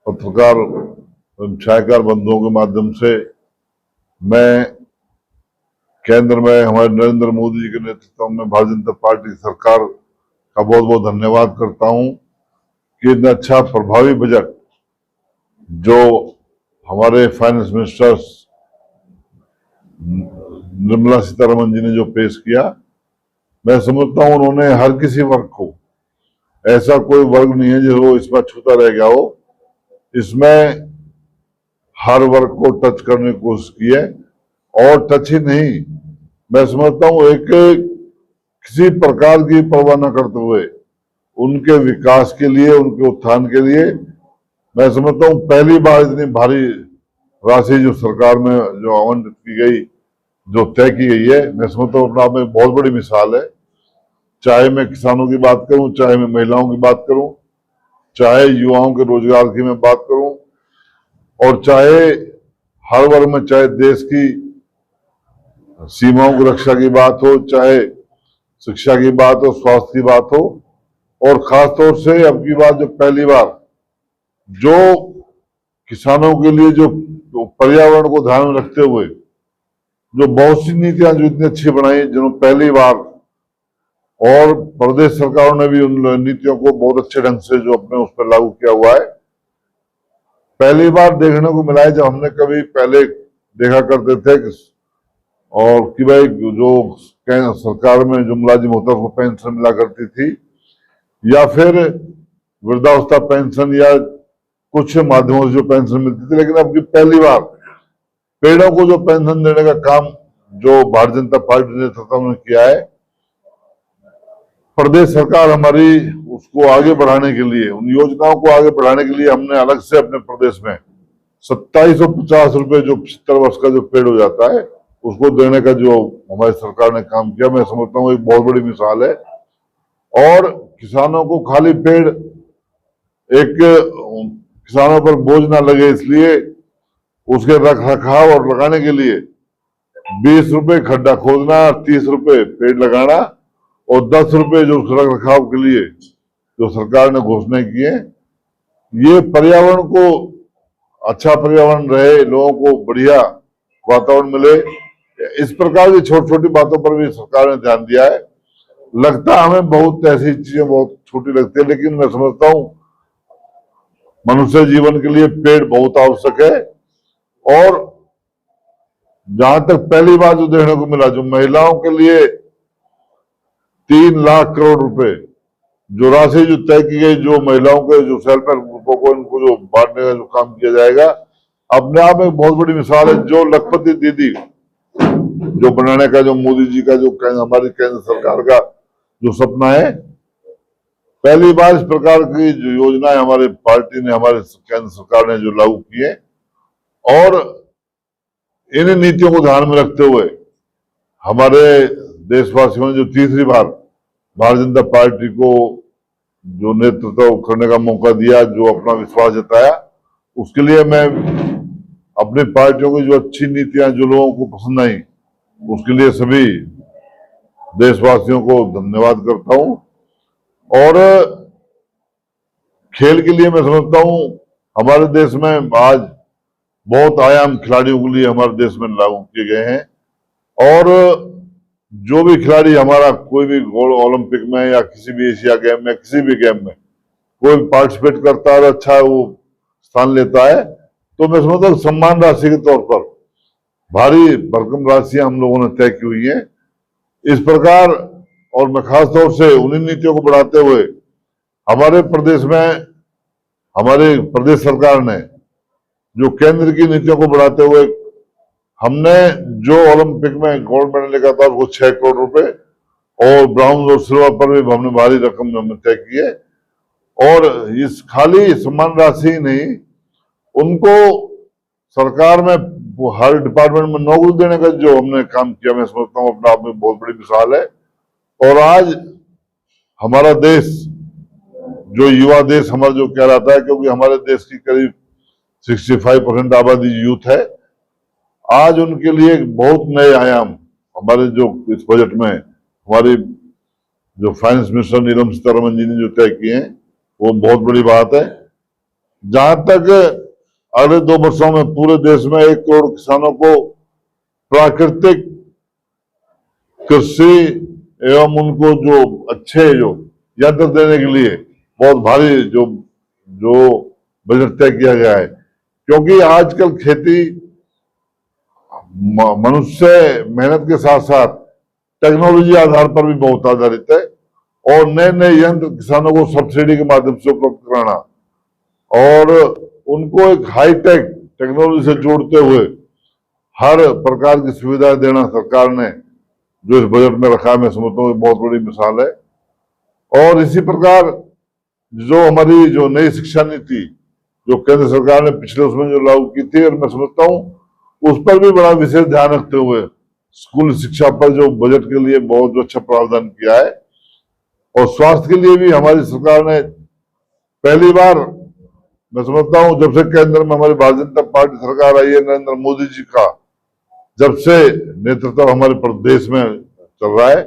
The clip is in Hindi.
पत्रकार छायाकार बंधुओं के माध्यम से मैं केंद्र में हमारे नरेंद्र मोदी जी के नेतृत्व में भारतीय जनता पार्टी सरकार का बहुत बहुत धन्यवाद करता हूं कि इतना अच्छा प्रभावी बजट जो हमारे फाइनेंस मिनिस्टर निर्मला सीतारमन जी ने जो पेश किया, मैं समझता हूं उन्होंने हर किसी वर्ग को, ऐसा कोई वर्ग नहीं है जो इसमें छूता रह गया हो, इसमें हर वर्ग को टच करने की कोशिश की है। और टच ही नहीं, मैं समझता हूं एक किसी प्रकार की परवाह न करते हुए उनके विकास के लिए, उनके उत्थान के लिए, मैं समझता हूं पहली बार इतनी भारी राशि जो सरकार में जो आवंटित की गई, जो तय की गई है, मैं समझता हूं अपने आप में बहुत बड़ी मिसाल है। चाहे मैं किसानों की बात करूं, चाहे मैं महिलाओं की बात करूं, चाहे युवाओं के रोजगार की मैं बात करूं, और चाहे हर वर्ग में, चाहे देश की सीमाओं की रक्षा की बात हो, चाहे शिक्षा की बात हो, स्वास्थ्य की बात हो, और खास तौर से अब की बात जो पहली बार जो किसानों के लिए जो पर्यावरण को ध्यान में रखते हुए जो बहुत सी नीतियां जो इतनी अच्छी बनाई, जिन्होंने पहली बार, और प्रदेश सरकारों ने भी उन नीतियों को बहुत अच्छे ढंग से जो अपने उस पर लागू किया हुआ है। पहली बार देखने को मिला है, जब हमने कभी पहले देखा करते थे और कि भाई जो सरकार में जो मुलाजिम होता है उसको पेंशन मिला करती थी, या फिर वृद्धावस्था पेंशन, या कुछ माध्यमों से जो पेंशन मिलती थी, लेकिन अब की पहली बार पेड़ों को जो पेंशन देने का काम जो भारतीय जनता पार्टी ने नेतृत्व में किया है, प्रदेश सरकार हमारी उसको आगे बढ़ाने के लिए, उन योजनाओं को आगे बढ़ाने के लिए हमने अलग से अपने प्रदेश में 2750 रुपए जो 75 वर्ष का जो पेड़ हो जाता है उसको देने का जो हमारी सरकार ने काम किया, मैं समझता हूँ एक बहुत बड़ी मिसाल है। और किसानों को खाली पेड़, एक किसानों पर बोझ ना लगे इसलिए उसके रख रखाव और लगाने के लिए 20 रुपए खड्डा खोदना, 30 रुपए पेड़ लगाना, और 10 रुपए जो रख रखाव के लिए जो सरकार ने घोषणा की है, ये पर्यावरण को अच्छा पर्यावरण रहे, लोगों को बढ़िया वातावरण मिले, इस प्रकार की छोटी छोटी बातों पर भी सरकार ने ध्यान दिया है। लगता है हमें बहुत ऐसी चीजें बहुत छोटी लगती है, लेकिन मैं समझता हूं मनुष्य जीवन के लिए पेड़ बहुत आवश्यक है। और जहां तक पहली बार जो देखने को मिला, जो महिलाओं के लिए 3 लाख करोड़ रुपए जो राशि जो तय की गई, जो महिलाओं के जो सेल्फ हेल्प ग्रुपों को इनको जो बांटने का जो काम किया जाएगा, अपने आप में बहुत बड़ी मिसाल है। जो लखपति दीदी जो बनाने का जो मोदी जी का जो हमारी केंद्र सरकार का जो सपना है, पहली बार इस प्रकार की जो योजनाएं हमारे पार्टी ने, हमारे केंद्र सरकार ने जो लागू की है, और इन नीतियों को ध्यान में रखते हुए हमारे देशवासियों ने जो तीसरी बार भारतीय जनता पार्टी को जो नेतृत्व करने का मौका दिया, जो अपना विश्वास जताया, उसके लिए मैं अपनी पार्टियों की जो अच्छी नीतियां जो लोगों को पसंद आई, उसके लिए सभी देशवासियों को धन्यवाद करता हूं। और खेल के लिए मैं समझता हूं हमारे देश में आज बहुत आयाम खिलाड़ियों के लिए हमारे देश में लागू किए गए हैं, और जो भी खिलाड़ी हमारा कोई भी गोल्ड ओलंपिक में या किसी भी एशिया गेम में, किसी भी गेम में कोई पार्टिसिपेट करता है और अच्छा वो स्थान लेता है, तो मैं समझता हूँ सम्मान राशि के तौर पर भारी भरकम राशियां हम लोगों ने तय की हुई है। इस प्रकार, और मैं खास तौर से उन्हीं नीतियों को बढ़ाते हुए हमारे प्रदेश में, हमारे प्रदेश सरकार ने जो केंद्र की नीतियों को बढ़ाते हुए, हमने जो ओलंपिक में गोल्ड मेडल लेकर था वो 6 करोड़ रुपए, और ब्राउन और सिल्वर पर भी हमने भारी रकम हमने तय की है। और इस खाली सम्मान राशि ही नहीं, उनको सरकार में हर डिपार्टमेंट में नौकरी देने का जो हमने काम किया, मैं समझता हूँ अपने आप में बहुत बड़ी मिसाल है। और आज हमारा देश, जो युवा देश हमारा जो कहलाता है, क्योंकि हमारे देश की करीब 65% आबादी यूथ है, आज उनके लिए बहुत नए आयाम हमारे जो इस बजट में हमारी जो फाइनेंस मिनिस्टर निर्मला सीतारमन जी ने जो तय किए हैं, वो बहुत बड़ी बात है। जहां तक अगले 2 वर्षों में पूरे देश में 1 करोड़ किसानों को प्राकृतिक कृषि एवं उनको जो अच्छे जो यंत्र देने के लिए बहुत भारी जो जो बजट तय किया गया है, क्योंकि आजकल खेती मनुष्य मेहनत के साथ साथ टेक्नोलॉजी आधार पर भी बहुत आधारित है और नए नए यंत्र किसानों को सब्सिडी के माध्यम से उपलब्ध कराना और उनको एक हाईटेक टेक्नोलॉजी से जोड़ते हुए हर प्रकार की सुविधा देना सरकार ने जो इस बजट में रखा है, मैं समझता हूँ बहुत बड़ी मिसाल है। और इसी प्रकार जो हमारी जो नई शिक्षा नीति जो केंद्र सरकार ने पिछले उसमें जो लागू की थी, और मैं समझता हूँ उस पर भी बड़ा विशेष ध्यान रखते हुए स्कूल शिक्षा पर जो बजट के लिए बहुत अच्छा प्रावधान किया है। और स्वास्थ्य के लिए भी हमारी सरकार ने पहली बार, मैं समझता हूँ जब से केंद्र में हमारी भारतीय जनता पार्टी सरकार आई है, नरेंद्र मोदी जी का जब से नेतृत्व हमारे प्रदेश में चल रहा है,